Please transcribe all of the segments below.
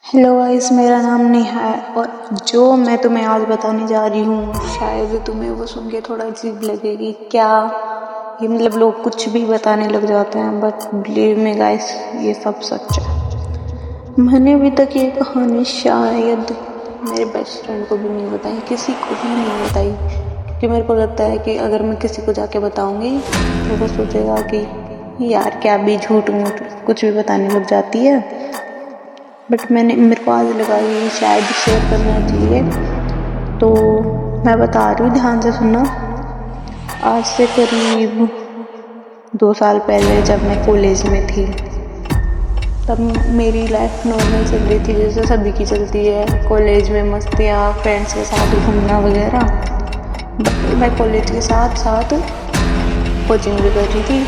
Hello guys, मेरा नाम नेहा है और जो मैं तुम्हें आज बताने जा रही हूँ शायद तुम्हें वो सुन के थोड़ा अजीब लगेगी। क्या ये मतलब लोग कुछ भी बताने लग जाते हैं, बट बिलीव मी गाइस, ये सब सच है। मैंने अभी तक ये कहानी शायद मेरे बेस्ट फ्रेंड को भी नहीं बताई, किसी को भी नहीं बताई, क्योंकि मेरे को लगता है कि अगर मैं किसी को जाके बताऊंगी तो वो सोचेगा कि यार क्या भी झूठ मूठ कुछ भी बताने लग जाती है। बट मेरे को आज लगा ये शायद शेयर करना चाहिए, तो मैं बता रही हूँ, ध्यान से सुनना। आज से करीब 2 साल पहले जब मैं कॉलेज में थी, तब मेरी लाइफ नॉर्मल चल रही थी जैसे सभी की चलती है। कॉलेज में मस्तियाँ, फ्रेंड्स के साथ घूमना वगैरह। बट मैं कॉलेज के साथ साथ कोचिंग भी कर रही थी।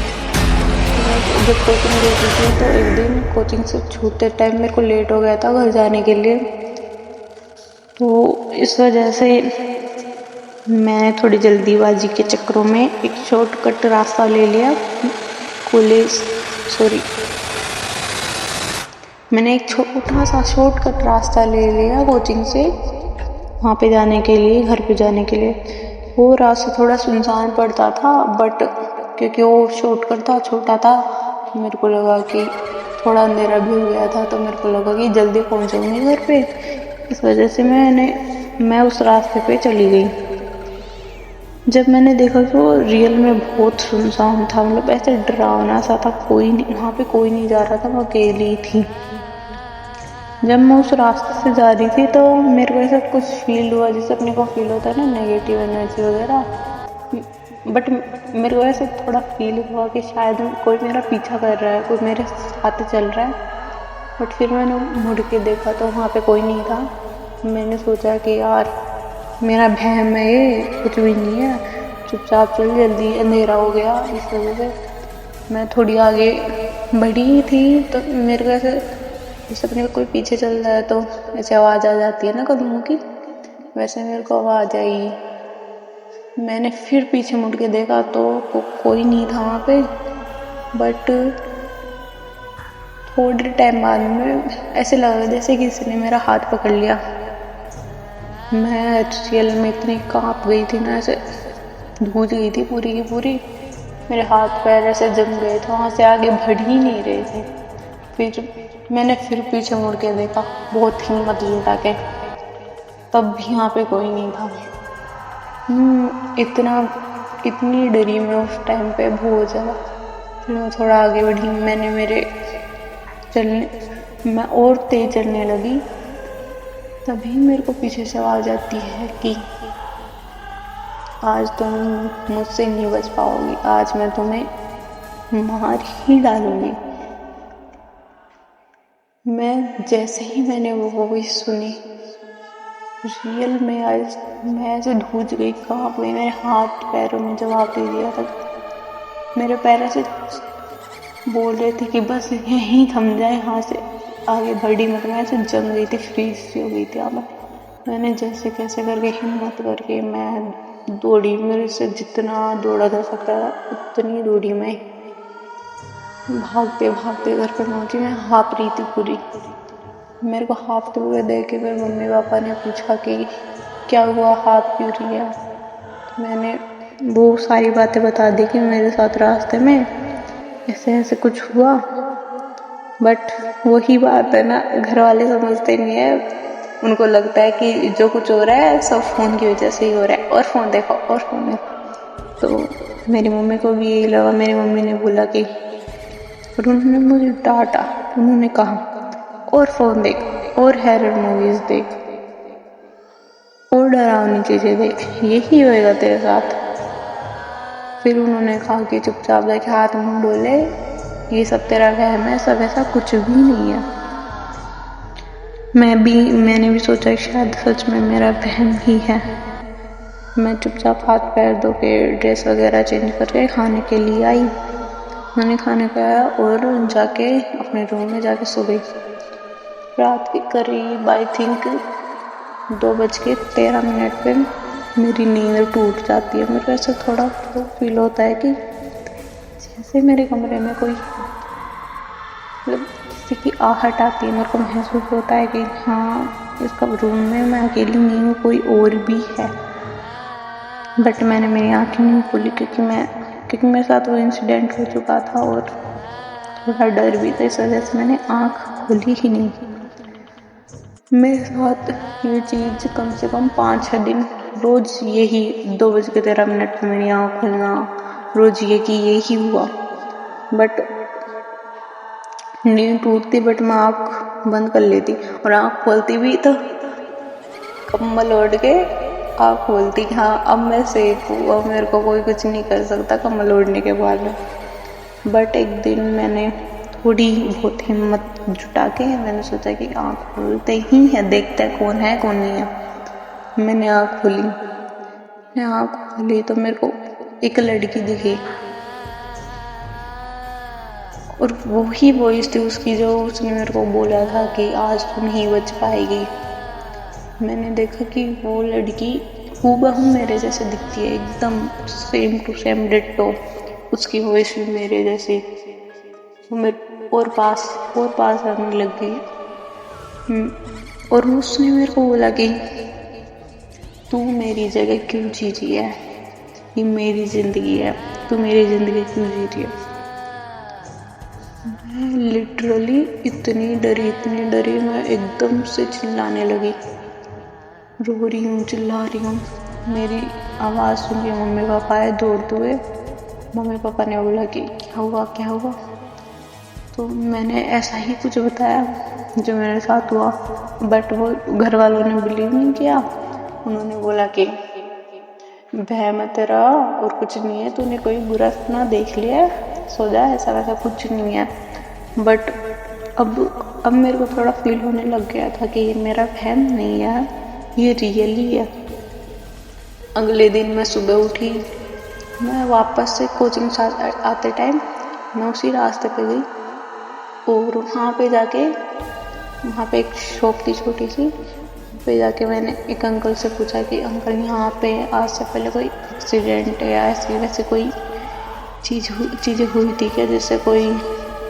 जब कोचिंग देती थी तो एक दिन कोचिंग से छूटते टाइम मेरे को लेट हो गया था घर जाने के लिए, तो इस वजह से मैं थोड़ी जल्दीबाजी के चक्करों में एक शॉर्टकट रास्ता ले लिया मैंने एक छोटा सा शॉर्टकट रास्ता ले लिया कोचिंग से वहाँ पे जाने के लिए, घर पे जाने के लिए। वो रास्ता थोड़ा सुनसान पड़ता था, बट क्योंकि वो शॉर्टकट था, छोटा था, मेरे को लगा कि थोड़ा अंधेरा भी हो गया था, तो मेरे को लगा कि जल्दी पहुँचूंगी घर पे। इस वजह से मैं उस रास्ते पे चली गई। जब मैंने देखा कि वो रियल में बहुत सुनसान था, मतलब ऐसे डरावना सा था, कोई नहीं वहाँ पे, कोई नहीं जा रहा था, मैं अकेली थी। जब मैं उस रास्ते से जा रही थी तो मेरे को ऐसा कुछ फील हुआ जैसे अपने को फील होता है ना, नेगेटिव एनर्जी वगैरह। बट मेरे को ऐसे थोड़ा फील हुआ कि शायद कोई मेरा पीछा कर रहा है, कोई मेरे साथ चल रहा है। बट फिर मैंने मुड़ के देखा तो वहाँ पे कोई नहीं था। मैंने सोचा कि यार मेरा वहम है, ये कुछ भी नहीं है, चुपचाप चल, जल्दी अंधेरा हो गया। इस वजह से मैं थोड़ी आगे बढ़ी थी तो मेरे को ऐसे जैसे अपने कोई पीछे चल रहा है तो ऐसे आवाज़ आ जाती है ना कदमों की, वैसे मेरे को आवाज़ आई। मैंने फिर पीछे मुड़ के देखा तो कोई नहीं था वहाँ पे। बट थोड़े टाइम बाद में ऐसे लगा जैसे किसी ने मेरा हाथ पकड़ लिया। मैं रियल में इतनी कांप गई थी ना, ऐसे धूल गई थी पूरी की पूरी। मेरे हाथ पैर ऐसे जम गए थे, वहाँ से आगे बढ़ ही नहीं रहे थे। फिर मैंने फिर पीछे मुड़ के देखा बहुत हिम्मत जुटा के, तब भी यहाँ पे कोई नहीं था। इतनी डरी मैं उस टाइम पे बहुत ज़्यादा। फिर मैं थोड़ा आगे बढ़ी, मैं और तेज चलने लगी। तभी मेरे को पीछे से आवाज़ आती है कि आज तुम मुझसे नहीं बच पाओगी, आज मैं तुम्हें मार ही डालूंगी। मैं जैसे ही मैंने वो वॉइस सुनी, रियल में आज मैं ऐसे धूज गई, कांप गई। मेरे हाथ पैरों में जवाब दे दिया था। मेरे पैर ऐसे बोल रहे थे कि बस यहीं थम जाए, यहाँ से आगे बढ़ी मत। मैं ऐसे जम गई थी, फ्रीज सी हो गई थी। मैंने जैसे कैसे करके हिम्मत करके मैं दौड़ी। मेरे से जितना दौड़ा जा सकता था उतनी दौड़ी मैं। भागते भागते घर पे पहुंची। मैं हाँप रही थी पूरी। मेरे को हाँपते हुए देख के मेरे मम्मी पापा ने पूछा कि क्या हुआ, हाँप क्यों रही है। मैंने वो सारी बातें बता दी कि मेरे साथ रास्ते में ऐसे ऐसे कुछ हुआ। बट वही बात है ना, घर वाले समझते नहीं है। उनको लगता है कि जो कुछ हो रहा है सब फ़ोन की वजह से ही हो रहा है, और फ़ोन देखो और फ़ोन देखो। तो मेरी मम्मी को भी यही लगा। मेरी मम्मी ने बोला कि, और उन्होंने मुझे डांटा। उन्होंने कहा और फ़ोन देख, और हॉरर मूवीज़ देख, और डरावनी चीज़ें देख, यही होएगा तेरे साथ। फिर उन्होंने कहा कि चुपचाप जाके हाथ मुँह धो, ये सब तेरा वहम है, सब ऐसा कुछ भी नहीं है। मैंने भी सोचा कि शायद सच में मेरा वहम ही है। मैं चुपचाप हाथ पैर धो के ड्रेस वगैरह चेंज करके खाने के लिए आई। मैंने खाने खाया और जाके अपने रूम में जाके सो गई। रात के करीब आई थिंक 2:13 पे मेरी नींद टूट जाती है। मेरे को ऐसा थोड़ा फील होता है कि जैसे मेरे कमरे में कोई मतलब की आहट आती है, मेरे को महसूस होता है कि हाँ इसका रूम में मैं अकेली नहीं हूँ, कोई और भी है। बट मैंने मेरी आँखें नहीं खोली क्योंकि मेरे साथ वो इंसिडेंट हो चुका था और थोड़ा डर भी था, इस वजह से मैंने आँख खोली ही नहीं। मेरे साथ ये चीज़ कम से कम 5-6 दिन रोज यही 2:13 पे मेरी आँख खुलना, रोज यही हुआ। बट नींद टूटती बट मैं आँख बंद कर लेती और आँख खोलती भी तो कम्बल ओढ़ के आँख खोलती कि हाँ अब मैं सेफ हूँ, अब मेरे को कोई कुछ नहीं कर सकता कम्बल ओढ़ने के बाद में। बट एक दिन मैंने थोड़ी बहुत हिम्मत जुटा के मैंने सोचा कि आँख खोलते ही है, देखते हैं कौन है कौन नहीं है। मैंने आँख खोली तो मेरे को एक लड़की दिखी और वही वॉइस थी उसकी जो उसने मेरे को बोला था कि आज तू नहीं बच पाएगी। मैंने देखा कि वो लड़की हूबहू मेरे जैसे दिखती है, एकदम सेम टू सेम डिट्टो, उसकी वॉइस भी मेरे जैसी। वो मेरे और पास आने लग गई और उसने मेरे को बोला कि तू मेरी जगह क्यों जी रही है, ये मेरी जिंदगी है, तू मेरी जिंदगी क्यों जी रही है। मैं लिटरली इतनी डरी, मैं एकदम से चिल्लाने लगी, रो रही हूँ, चिल्ला रही हूँ। मेरी आवाज़ सुन के मम्मी पापा आए दौड़ते हुए। मम्मी पापा ने बोला कि क्या हुआ। तो मैंने ऐसा ही कुछ बताया जो मेरे साथ हुआ, बट वो घर वालों ने बिलीव नहीं किया। उन्होंने बोला कि भय मत रहा और कुछ नहीं है, तूने कोई बुरा सपना देख लिया, सो जा, ऐसा वैसा कुछ नहीं है। बट अब मेरे को थोड़ा फील होने लग गया था कि ये मेरा वहम नहीं है, ये रियली है। अगले दिन मैं सुबह उठी, मैं वापस से कोचिंग आते टाइम मैं उसी रास्ते पे गई और वहाँ पे एक शॉप थी छोटी सी, पे जाके मैंने एक अंकल से पूछा कि अंकल यहाँ पे आज से पहले कोई एक्सीडेंट या ऐसी वैसे कोई चीज़ें हुई थी क्या, जिससे कोई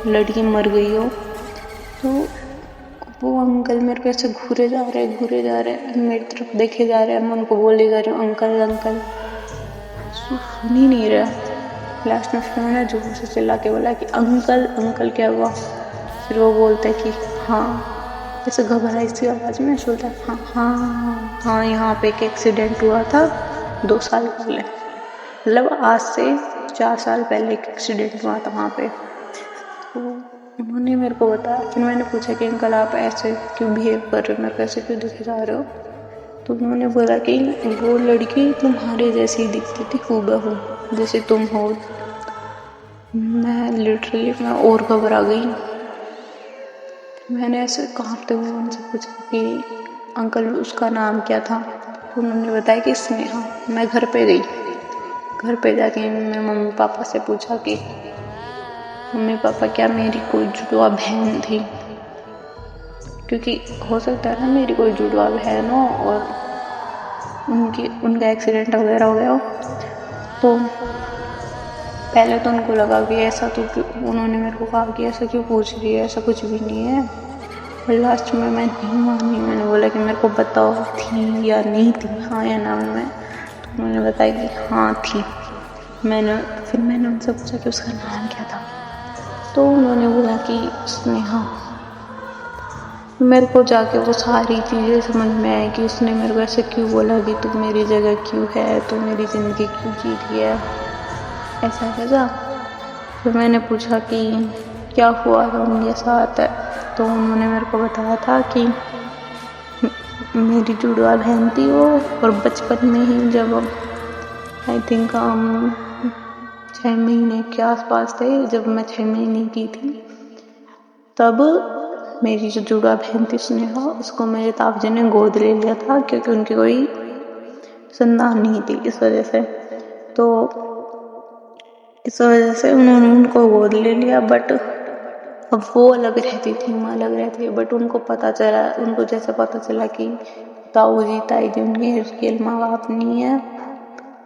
लड़की मर गई हो। तो वो अंकल मेरे को ऐसे घूरे जा रहे मेरी तरफ देखे जा रहे हैं। मैं उनको बोले जा रही हूँ अंकल, सुन ही नहीं रहा। लास्ट में फिर मैंने जोर से चिल्ला के बोला कि अंकल क्या हुआ। फिर वो बोलते कि हाँ, ऐसे घबराई सी आवाज़ में बोलता हाँ यहाँ पे एक एक्सीडेंट हुआ था 2 साल पहले, मतलब आज से 4 साल पहले एक एक्सीडेंट हुआ था वहाँ पे। तो उन्होंने मेरे को बताया। फिर मैंने पूछा कि अंकल आप ऐसे क्यों बिहेव कर रहे हो, मेरे को ऐसे क्यों दिखे जा रहे हो। तो उन्होंने बोला कि वो लड़की तुम्हारे जैसी दिखती थी, हूबहू जैसे तुम हो। मैं और घबरा गई। मैंने ऐसे कांपते हुए उनसे पूछा कि अंकल उसका नाम क्या था। तो उन्होंने बताया कि स्नेहा। मैं घर पे गई, घर पे जाके मैं मम्मी पापा से पूछा कि मम्मी पापा क्या मेरी कोई जुड़वा बहन थी, क्योंकि हो सकता है ना मेरी कोई जुड़वा बहन हो और उनका एक्सीडेंट वगैरह हो गया हो। तो पहले तो उनको लगा कि ऐसा तो उन्होंने मेरे को कहा कि ऐसा क्यों पूछ रही है, ऐसा कुछ भी नहीं है। और लास्ट में मैं नहीं मानी, मैंने बोला कि मेरे को बताओ थी या नहीं थी, हाँ या ना में। तो उन्होंने बताया कि हाँ थी। फिर मैंने उनसे पूछा कि उसका नाम क्या था। तो उन्होंने बोला कि स्नेहा। मेरे को जाके वो सारी चीज़ें समझ में आई कि उसने मेरे को ऐसे क्यों बोला कि तू मेरी जगह क्यों है, तू मेरी ज़िंदगी क्यों जी रही है, ऐसा। तो मैंने पूछा कि क्या हुआ था उनके साथ। तो उन्होंने मेरे को बताया था कि मेरी जुड़वा बहन थी वो, और बचपन में ही जब आई थिंक 6 महीने के आसपास थे, जब मैं 6 महीने की थी, तब मेरी जो जुड़वा बहन थी स्नेहा, उसको मेरे ताऊजी ने गोद ले लिया था क्योंकि उनकी कोई संतान नहीं थी, इस वजह से उन्होंने उनको गोद ले लिया। बट अब वो अलग रहती थी, मैं अलग रहती, बट उनको जैसे पता चला कि ताई जी उनके रियल माँ बाप नहीं है,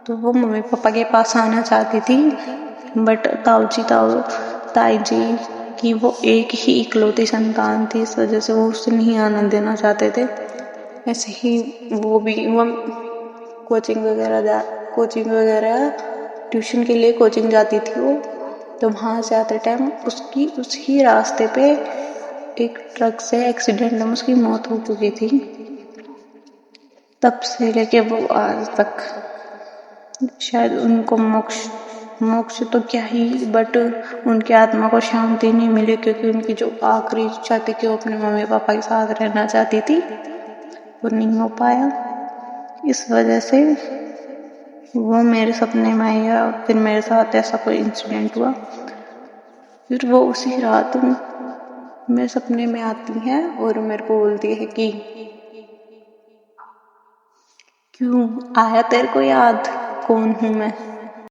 तो वो मम्मी पापा के पास आना चाहती थी। बट ताई जी कि वो एक ही इकलौती संतान थी, इस वजह से वो उसे नहीं आनंद देना चाहते थे। ऐसे ही वो कोचिंग वगैरह ट्यूशन के लिए कोचिंग जाती थी वो। तो वहाँ से आते टाइम उसी रास्ते पे एक ट्रक से एक्सीडेंट में उसकी मौत हो चुकी थी। तब से लेके वो आज तक शायद उनको मोक्ष तो क्या ही, बट उनकी आत्मा को शांति नहीं मिली, क्योंकि उनकी जो आखिरी इच्छा थी कि वो अपने मम्मी पापा के साथ रहना चाहती थी, वो नहीं हो पाया। इस वजह से वो मेरे सपने में आई है। फिर मेरे साथ ऐसा कोई इंसिडेंट हुआ, फिर वो उसी रात मेरे सपने में आती है और मेरे को बोलती है कि क्यों आया तेरे को याद, कौन हूँ मैं।